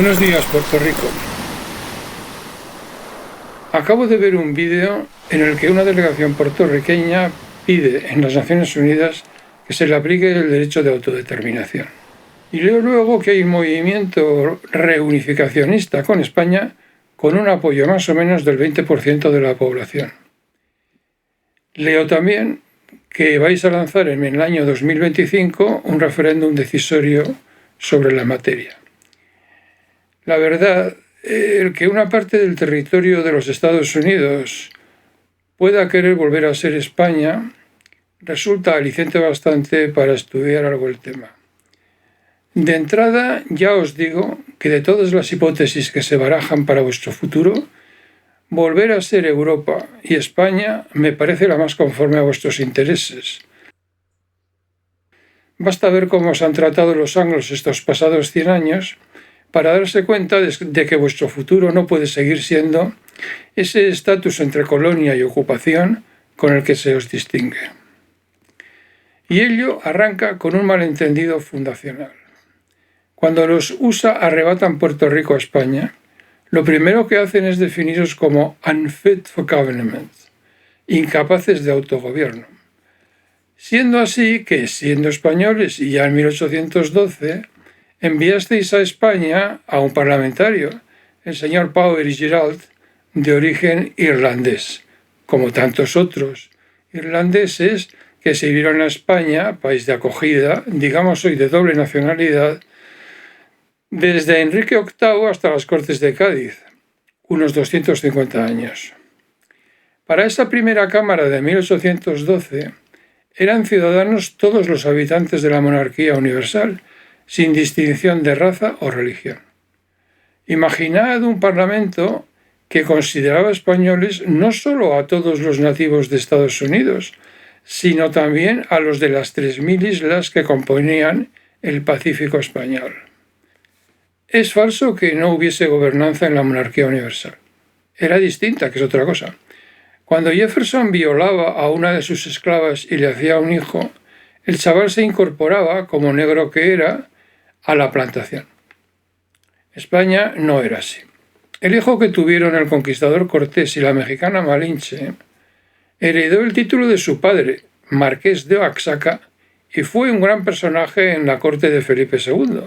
Buenos días, Puerto Rico. Acabo de ver un vídeo en el que una delegación puertorriqueña pide en las Naciones Unidas que se le aplique el derecho de autodeterminación. Y leo luego que hay un movimiento reunificacionista con España con un apoyo más o menos del 20% de la población. Leo también que vais a lanzar en el año 2025 un referéndum decisorio sobre la materia. La verdad, el que una parte del territorio de los Estados Unidos pueda querer volver a ser España resulta aliciente bastante para estudiar algo el tema. De entrada, ya os digo que de todas las hipótesis que se barajan para vuestro futuro, volver a ser Europa y España me parece la más conforme a vuestros intereses. Basta ver cómo os han tratado los anglos estos pasados 100 años para darse cuenta de que vuestro futuro no puede seguir siendo ese estatus entre colonia y ocupación con el que se os distingue. Y ello arranca con un malentendido fundacional. Cuando los USA arrebatan Puerto Rico a España, lo primero que hacen es definiros como unfit for government, incapaces de autogobierno. Siendo así que, siendo españoles y ya en 1812, enviasteis a España a un parlamentario, el señor Power y Gerald, de origen irlandés, como tantos otros irlandeses que se vieron a España, país de acogida, digamos hoy de doble nacionalidad, desde Enrique VIII hasta las Cortes de Cádiz, unos 250 años. Para esa primera Cámara de 1812 eran ciudadanos todos los habitantes de la monarquía universal, sin distinción de raza o religión. Imaginad un parlamento que consideraba españoles no solo a todos los nativos de Estados Unidos, sino también a los de las 3.000 islas que componían el Pacífico español. Es falso que no hubiese gobernanza en la monarquía universal. Era distinta, que es otra cosa. Cuando Jefferson violaba a una de sus esclavas y le hacía un hijo, el chaval se incorporaba, como negro que era, a la plantación. España no era así. El hijo que tuvieron el conquistador Cortés y la mexicana Malinche heredó el título de su padre, Marqués de Oaxaca, y fue un gran personaje en la corte de Felipe II,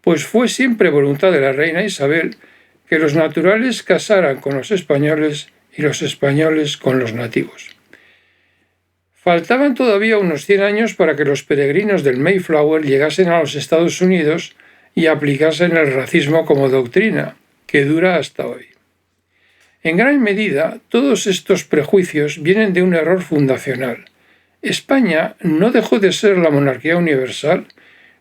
pues fue siempre voluntad de la reina Isabel que los naturales casaran con los españoles y los españoles con los nativos. Faltaban todavía unos 100 años para que los peregrinos del Mayflower llegasen a los Estados Unidos y aplicasen el racismo como doctrina, que dura hasta hoy. En gran medida, todos estos prejuicios vienen de un error fundacional. España no dejó de ser la monarquía universal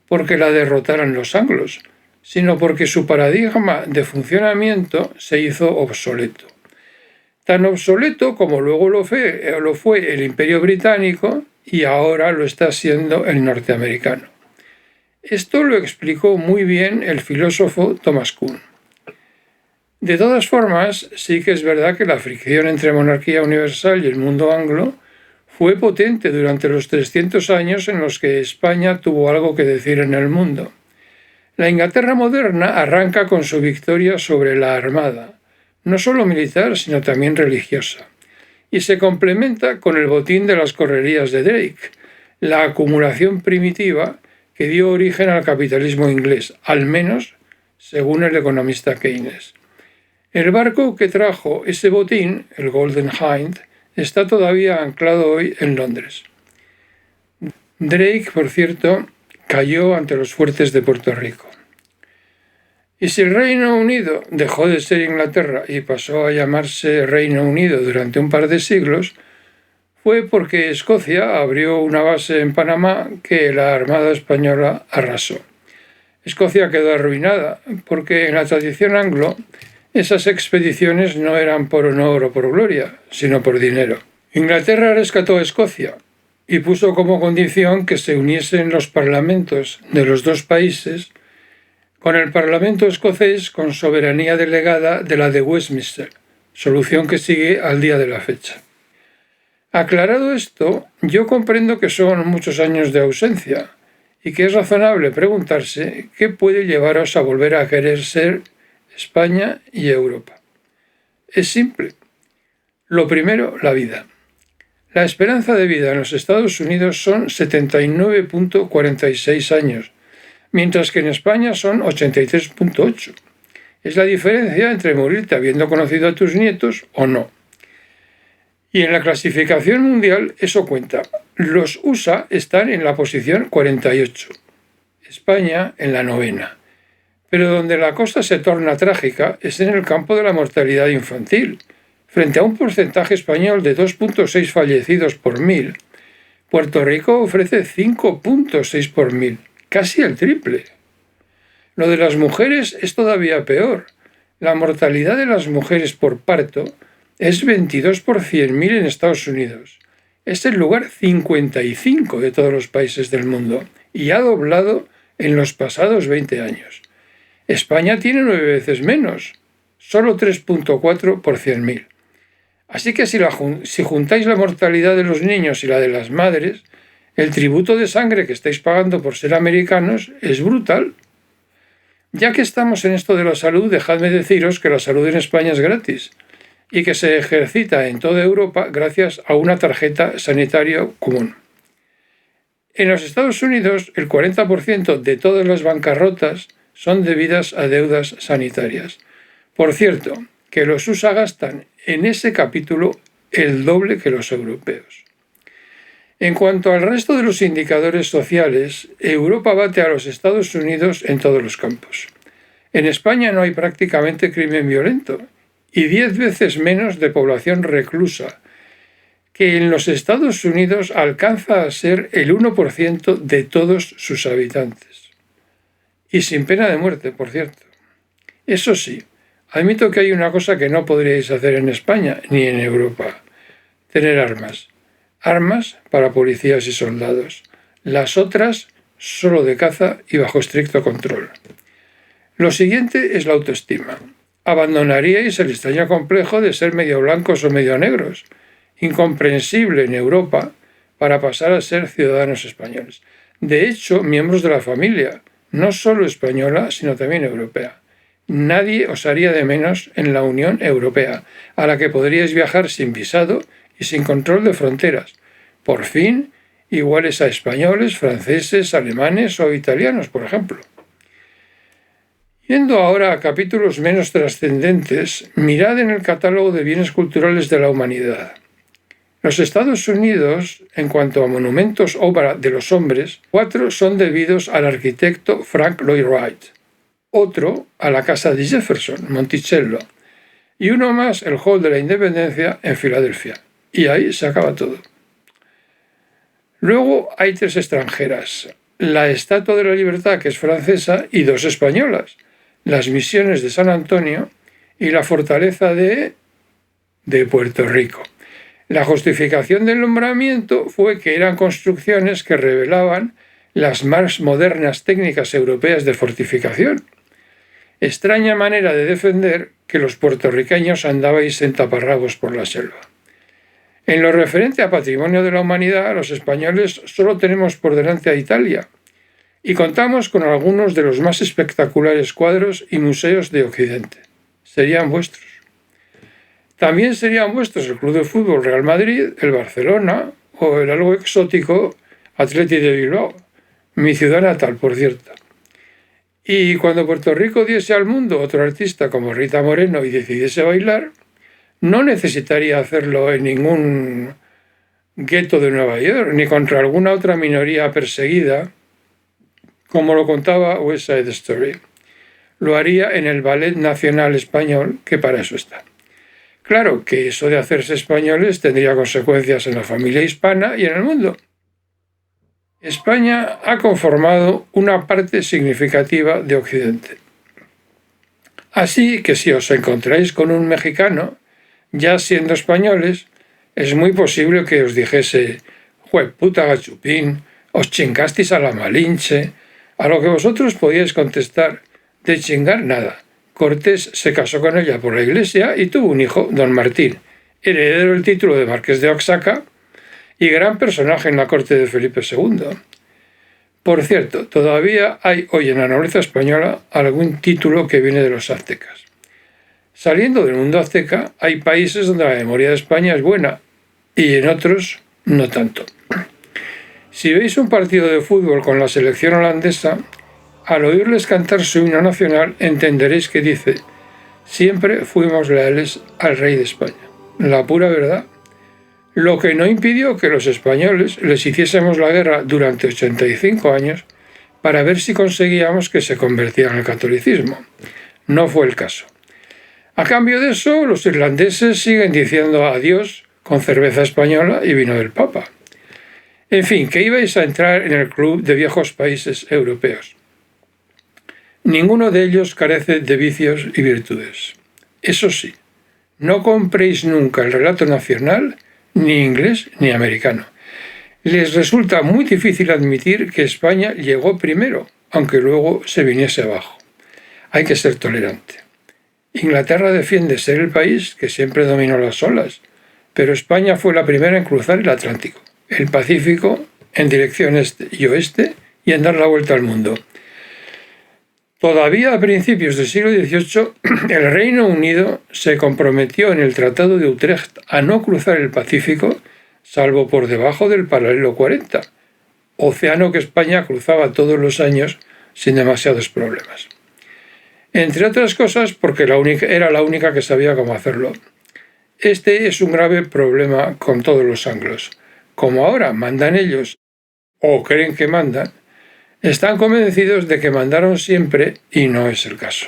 porque la derrotaran los anglos, sino porque su paradigma de funcionamiento se hizo obsoleto. Tan obsoleto como luego lo fue el Imperio Británico y ahora lo está siendo el norteamericano. Esto lo explicó muy bien el filósofo Thomas Kuhn. De todas formas, sí que es verdad que la fricción entre monarquía universal y el mundo anglo fue potente durante los 300 años en los que España tuvo algo que decir en el mundo. La Inglaterra moderna arranca con su victoria sobre la Armada, no solo militar, sino también religiosa, y se complementa con el botín de las correrías de Drake, la acumulación primitiva que dio origen al capitalismo inglés, al menos según el economista Keynes. El barco que trajo ese botín, el Golden Hind, está todavía anclado hoy en Londres. Drake, por cierto, cayó ante los fuertes de Puerto Rico. Y si el Reino Unido dejó de ser Inglaterra y pasó a llamarse Reino Unido durante un par de siglos, fue porque Escocia abrió una base en Panamá que la Armada Española arrasó. Escocia quedó arruinada porque en la tradición anglo esas expediciones no eran por honor o por gloria, sino por dinero. Inglaterra rescató a Escocia y puso como condición que se uniesen los parlamentos de los dos países con el Parlamento escocés con soberanía delegada de la de Westminster, solución que sigue al día de la fecha. Aclarado esto, yo comprendo que son muchos años de ausencia y que es razonable preguntarse qué puede llevaros a volver a querer ser España y Europa. Es simple. Lo primero, la vida. La esperanza de vida en los Estados Unidos son 79,46 años, mientras que en España son 83,8. Es la diferencia entre morirte habiendo conocido a tus nietos o no. Y en la clasificación mundial eso cuenta. Los USA están en la posición 48, España en la 9ª. Pero donde la cosa se torna trágica es en el campo de la mortalidad infantil. Frente a un porcentaje español de 2,6 fallecidos por 1000, Puerto Rico ofrece 5,6 por 1000, casi el triple. Lo de las mujeres es todavía peor. La mortalidad de las mujeres por parto es 22 por 100.000 en Estados Unidos. Es el lugar 55 de todos los países del mundo y ha doblado en los pasados 20 años. España tiene 9 veces menos, solo 3,4 por 100.000. Así que si juntáis la mortalidad de los niños y la de las madres, el tributo de sangre que estáis pagando por ser americanos es brutal. Ya que estamos en esto de la salud, dejadme deciros que la salud en España es gratis y que se ejercita en toda Europa gracias a una tarjeta sanitaria común. En los Estados Unidos, el 40% de todas las bancarrotas son debidas a deudas sanitarias. Por cierto, que los USA gastan en ese capítulo el doble que los europeos. En cuanto al resto de los indicadores sociales, Europa bate a los Estados Unidos en todos los campos. En España no hay prácticamente crimen violento y 10 veces menos de población reclusa, que en los Estados Unidos alcanza a ser el 1% de todos sus habitantes. Y sin pena de muerte, por cierto. Eso sí, admito que hay una cosa que no podríais hacer en España ni en Europa: tener armas. Armas para policías y soldados. Las otras solo de caza y bajo estricto control. Lo siguiente es la autoestima. Abandonaríais el extraño complejo de ser medio blancos o medio negros, incomprensible en Europa, para pasar a ser ciudadanos españoles. De hecho, miembros de la familia, no solo española, sino también europea. Nadie os haría de menos en la Unión Europea, a la que podríais viajar sin visado y sin control de fronteras. Por fin, iguales a españoles, franceses, alemanes o italianos, por ejemplo. Yendo ahora a capítulos menos trascendentes, mirad en el catálogo de bienes culturales de la humanidad. Los Estados Unidos, en cuanto a monumentos obra de los hombres, 4 son debidos al arquitecto Frank Lloyd Wright, otro a la casa de Jefferson, Monticello, y uno más, el Hall de la Independencia, en Filadelfia. Y ahí se acaba todo. Luego hay 3 extranjeras: la Estatua de la Libertad, que es francesa, y 2 españolas: las Misiones de San Antonio y la Fortaleza de Puerto Rico. La justificación del nombramiento fue que eran construcciones que revelaban las más modernas técnicas europeas de fortificación. Extraña manera de defender que los puertorriqueños andabais en taparrabos por la selva. En lo referente a patrimonio de la humanidad, los españoles solo tenemos por delante a Italia, y contamos con algunos de los más espectaculares cuadros y museos de Occidente. Serían vuestros. También serían vuestros el Club de Fútbol Real Madrid, el Barcelona o el algo exótico Athletic de Bilbao, mi ciudad natal, por cierto. Y cuando Puerto Rico diese al mundo otro artista como Rita Moreno y decidiese bailar, no necesitaría hacerlo en ningún gueto de Nueva York, ni contra alguna otra minoría perseguida, como lo contaba West Side Story. Lo haría en el Ballet Nacional Español, que para eso está. Claro que eso de hacerse españoles tendría consecuencias en la familia hispana y en el mundo. España ha conformado una parte significativa de Occidente. Así que si os encontráis con un mexicano, ya siendo españoles, es muy posible que os dijese: «Jueputa gachupín, os chingasteis a la Malinche», a lo que vosotros podíais contestar: «De chingar nada. Cortés se casó con ella por la iglesia y tuvo un hijo, don Martín, heredero del título de Marqués de Oaxaca y gran personaje en la corte de Felipe II». Por cierto, todavía hay hoy en la nobleza española algún título que viene de los aztecas. Saliendo del mundo azteca, hay países donde la memoria de España es buena y en otros no tanto. Si veis un partido de fútbol con la selección holandesa, al oírles cantar su himno nacional entenderéis que dice: siempre fuimos leales al rey de España. La pura verdad. Lo que no impidió que los españoles les hiciésemos la guerra durante 85 años para ver si conseguíamos que se convirtieran al catolicismo. No fue el caso. A cambio de eso, los irlandeses siguen diciendo adiós con cerveza española y vino del Papa. En fin, que ibais a entrar en el club de viejos países europeos. Ninguno de ellos carece de vicios y virtudes. Eso sí, no compréis nunca el relato nacional, ni inglés ni americano. Les resulta muy difícil admitir que España llegó primero, aunque luego se viniese abajo. Hay que ser tolerante. Inglaterra defiende ser el país que siempre dominó las olas, pero España fue la primera en cruzar el Atlántico, el Pacífico en dirección este y oeste y en dar la vuelta al mundo. Todavía a principios del siglo XVIII, el Reino Unido se comprometió en el Tratado de Utrecht a no cruzar el Pacífico, salvo por debajo del paralelo 40, océano que España cruzaba todos los años sin demasiados problemas. Entre otras cosas porque era la única que sabía cómo hacerlo. Este es un grave problema con todos los anglos. Como ahora mandan ellos, o creen que mandan, están convencidos de que mandaron siempre y no es el caso.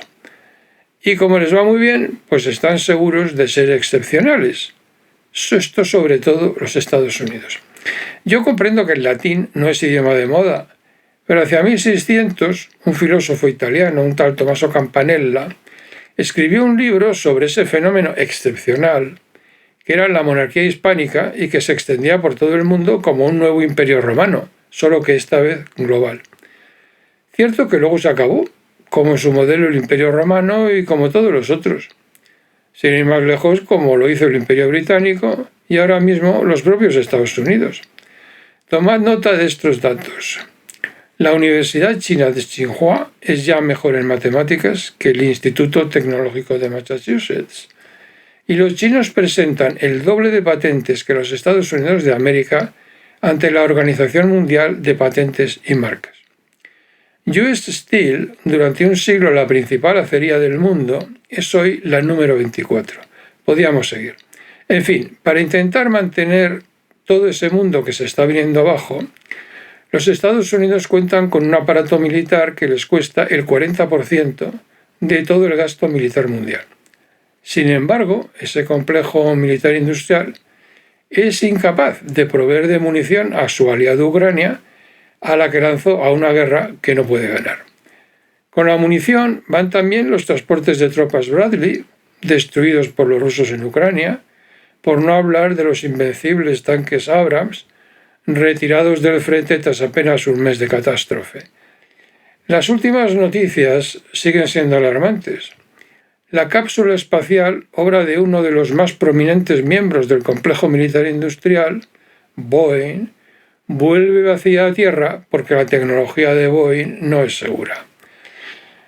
Y como les va muy bien, pues están seguros de ser excepcionales. Esto sobre todo los Estados Unidos. Yo comprendo que el latín no es idioma de moda, pero hacia 1600 un filósofo italiano, un tal Tommaso Campanella, escribió un libro sobre ese fenómeno excepcional que era la monarquía hispánica y que se extendía por todo el mundo como un nuevo imperio romano, solo que esta vez global. Cierto que luego se acabó, como en su modelo el Imperio Romano y como todos los otros. Sin ir más lejos, como lo hizo el Imperio Británico y ahora mismo los propios Estados Unidos. Tomad nota de estos datos. La Universidad China de Tsinghua es ya mejor en matemáticas que el Instituto Tecnológico de Massachusetts. Y los chinos presentan el doble de patentes que los Estados Unidos de América ante la Organización Mundial de Patentes y Marcas. US Steel, durante un siglo la principal acería del mundo, es hoy la número 24. Podíamos seguir. En fin, para intentar mantener todo ese mundo que se está viniendo abajo, los Estados Unidos cuentan con un aparato militar que les cuesta el 40% de todo el gasto militar mundial. Sin embargo, ese complejo militar industrial es incapaz de proveer de munición a su aliado Ucrania, a la que lanzó a una guerra que no puede ganar. Con la munición van también los transportes de tropas Bradley, destruidos por los rusos en Ucrania, por no hablar de los invencibles tanques Abrams, retirados del frente tras apenas un mes de catástrofe. Las últimas noticias siguen siendo alarmantes. La cápsula espacial, obra de uno de los más prominentes miembros del complejo militar industrial, Boeing, vuelve vacía a tierra porque la tecnología de Boeing no es segura.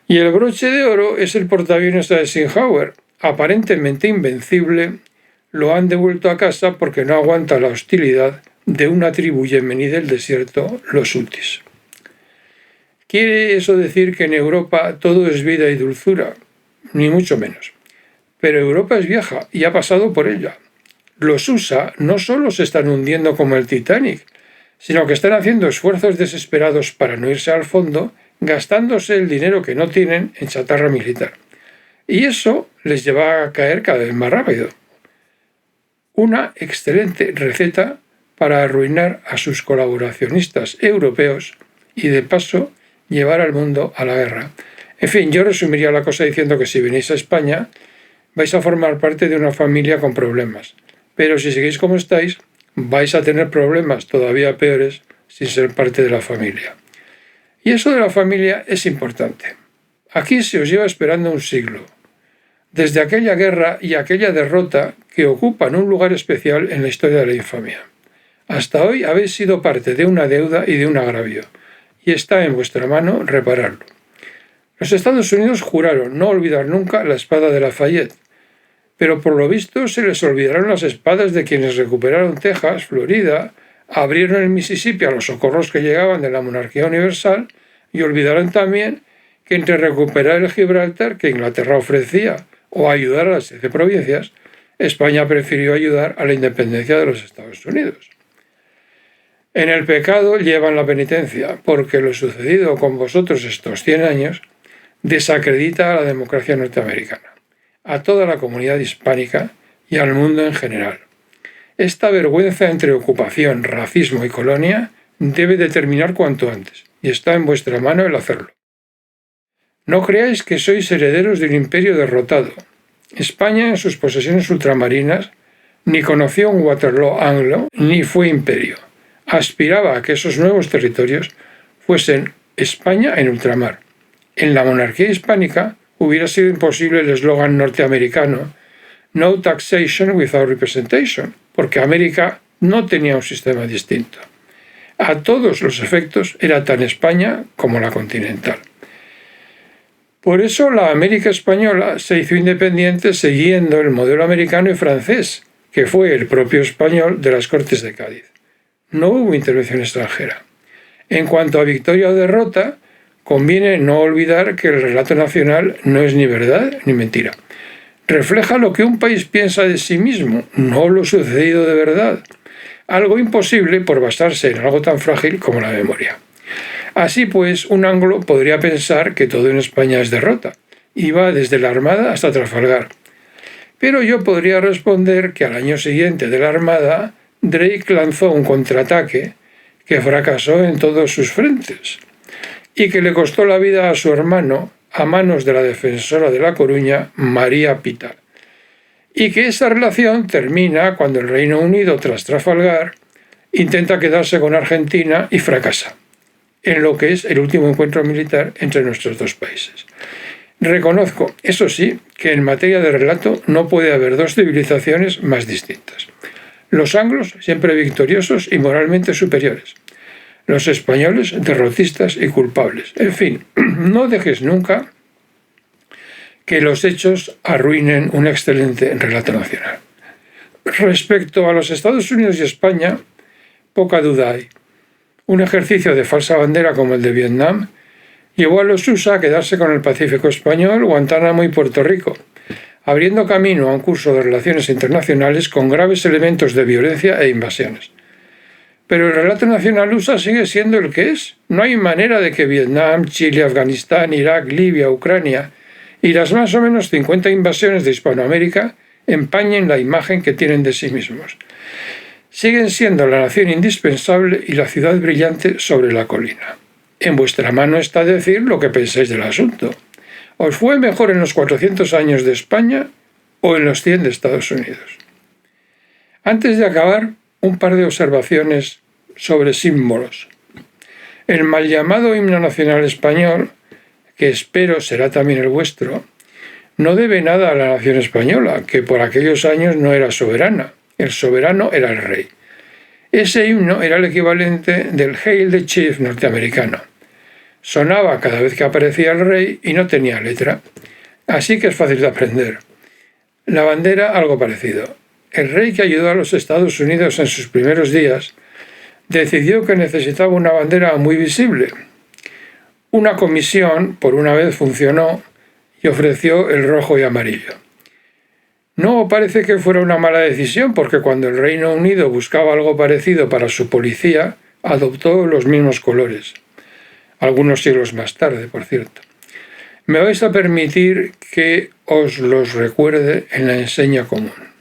Y el broche de oro es el portaaviones Eisenhower, aparentemente invencible, lo han devuelto a casa porque no aguanta la hostilidad de una tribu yemení del desierto, los hutis. ¿Quiere eso decir que en Europa todo es vida y dulzura? Ni mucho menos. Pero Europa es vieja y ha pasado por ella. Los USA no solo se están hundiendo como el Titanic, sino que están haciendo esfuerzos desesperados para no irse al fondo, gastándose el dinero que no tienen en chatarra militar. Y eso les lleva a caer cada vez más rápido. Una excelente receta para arruinar a sus colaboracionistas europeos y, de paso, llevar al mundo a la guerra. En fin, yo resumiría la cosa diciendo que si venís a España, vais a formar parte de una familia con problemas. Pero si seguís como estáis, vais a tener problemas todavía peores sin ser parte de la familia. Y eso de la familia es importante. Aquí se os lleva esperando un siglo, desde aquella guerra y aquella derrota que ocupan un lugar especial en la historia de la infamia. Hasta hoy habéis sido parte de una deuda y de un agravio, y está en vuestra mano repararlo. Los Estados Unidos juraron no olvidar nunca la espada de Lafayette, pero por lo visto se les olvidaron las espadas de quienes recuperaron Texas, Florida, abrieron el Mississippi a los socorros que llegaban de la monarquía universal y olvidaron también que entre recuperar el Gibraltar que Inglaterra ofrecía o ayudar a las 13 provincias, España prefirió ayudar a la independencia de los Estados Unidos. En el pecado llevan la penitencia, porque lo sucedido con vosotros estos 100 años desacredita a la democracia norteamericana, a toda la comunidad hispánica y al mundo en general. Esta vergüenza entre ocupación, racismo y colonia debe de terminar cuanto antes, y está en vuestra mano el hacerlo. No creáis que sois herederos de un imperio derrotado. España en sus posesiones ultramarinas ni conoció un Waterloo anglo ni fue imperio. Aspiraba a que esos nuevos territorios fuesen España en ultramar. En la monarquía hispánica hubiera sido imposible el eslogan norteamericano No taxation without representation, porque América no tenía un sistema distinto. A todos los efectos era tan España como la continental. Por eso la América española se hizo independiente siguiendo el modelo americano y francés, que fue el propio español de las Cortes de Cádiz. No hubo intervención extranjera. En cuanto a victoria o derrota, conviene no olvidar que el relato nacional no es ni verdad ni mentira. Refleja lo que un país piensa de sí mismo, no lo sucedido de verdad. Algo imposible por basarse en algo tan frágil como la memoria. Así pues, un anglo podría pensar que todo en España es derrota, y va desde la Armada hasta Trafalgar. Pero yo podría responder que al año siguiente de la Armada, Drake lanzó un contraataque que fracasó en todos sus frentes, y que le costó la vida a su hermano a manos de la defensora de La Coruña, María Pita, y que esa relación termina cuando el Reino Unido, tras Trafalgar, intenta quedarse con Argentina y fracasa, en lo que es el último encuentro militar entre nuestros dos países. Reconozco, eso sí, que en materia de relato no puede haber dos civilizaciones más distintas. Los anglos siempre victoriosos y moralmente superiores. Los españoles derrotistas y culpables. En fin, no dejes nunca que los hechos arruinen un excelente relato nacional. Respecto a los Estados Unidos y España, poca duda hay. Un ejercicio de falsa bandera como el de Vietnam llevó a los USA a quedarse con el Pacífico español, Guantánamo y Puerto Rico, abriendo camino a un curso de relaciones internacionales con graves elementos de violencia e invasiones. Pero el relato nacional USA sigue siendo el que es. No hay manera de que Vietnam, Chile, Afganistán, Irak, Libia, Ucrania y las más o menos 50 invasiones de Hispanoamérica empañen la imagen que tienen de sí mismos. Siguen siendo la nación indispensable y la ciudad brillante sobre la colina. En vuestra mano está decir lo que pensáis del asunto. ¿Os fue mejor en los 400 años de España o en los 100 de Estados Unidos? Antes de acabar, un par de observaciones sobre símbolos. El mal llamado himno nacional español, que espero será también el vuestro, no debe nada a la nación española, que por aquellos años no era soberana. El soberano era el rey. Ese himno era el equivalente del Hail the Chief norteamericano. Sonaba cada vez que aparecía el rey y no tenía letra, así que es fácil de aprender. La bandera, algo parecido. El rey que ayudó a los Estados Unidos en sus primeros días decidió que necesitaba una bandera muy visible. Una comisión, por una vez, funcionó y ofreció el rojo y amarillo. No parece que fuera una mala decisión, porque cuando el Reino Unido buscaba algo parecido para su policía, adoptó los mismos colores. Algunos siglos más tarde, por cierto. Me vais a permitir que os los recuerde en la enseña común.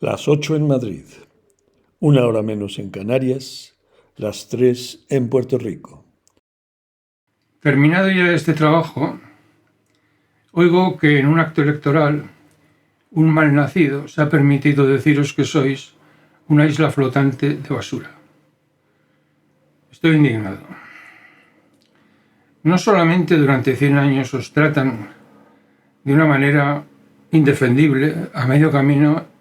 Las 8 en Madrid, 1 hora menos en Canarias, las 3 en Puerto Rico. Terminado ya este trabajo, oigo que en un acto electoral un malnacido se ha permitido deciros que sois una isla flotante de basura. Estoy indignado. No solamente durante 100 años os tratan de una manera indefendible a medio camino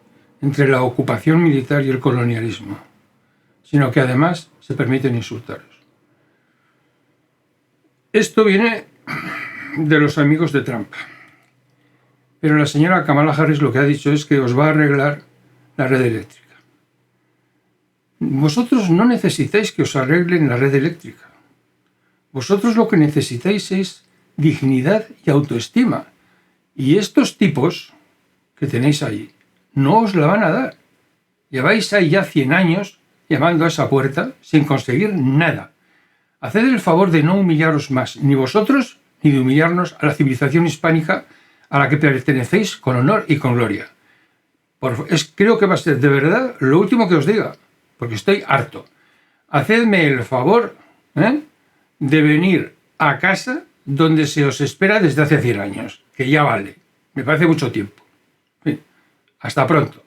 entre la ocupación militar y el colonialismo, sino que además se permiten insultaros. Esto viene de los amigos de Trump. Pero la señora Kamala Harris lo que ha dicho es que os va a arreglar la red eléctrica. Vosotros no necesitáis que os arreglen la red eléctrica. Vosotros lo que necesitáis es dignidad y autoestima. Y estos tipos que tenéis ahí no os la van a dar. Lleváis ahí ya 100 años llamando a esa puerta sin conseguir nada. Haced el favor de no humillaros más, ni vosotros, ni de humillarnos a la civilización hispánica a la que pertenecéis con honor y con gloria. Creo que va a ser de verdad lo último que os diga, porque estoy harto. Hacedme el favor de venir a casa donde se os espera desde hace 100 años, que ya vale. Me parece mucho tiempo. Hasta pronto.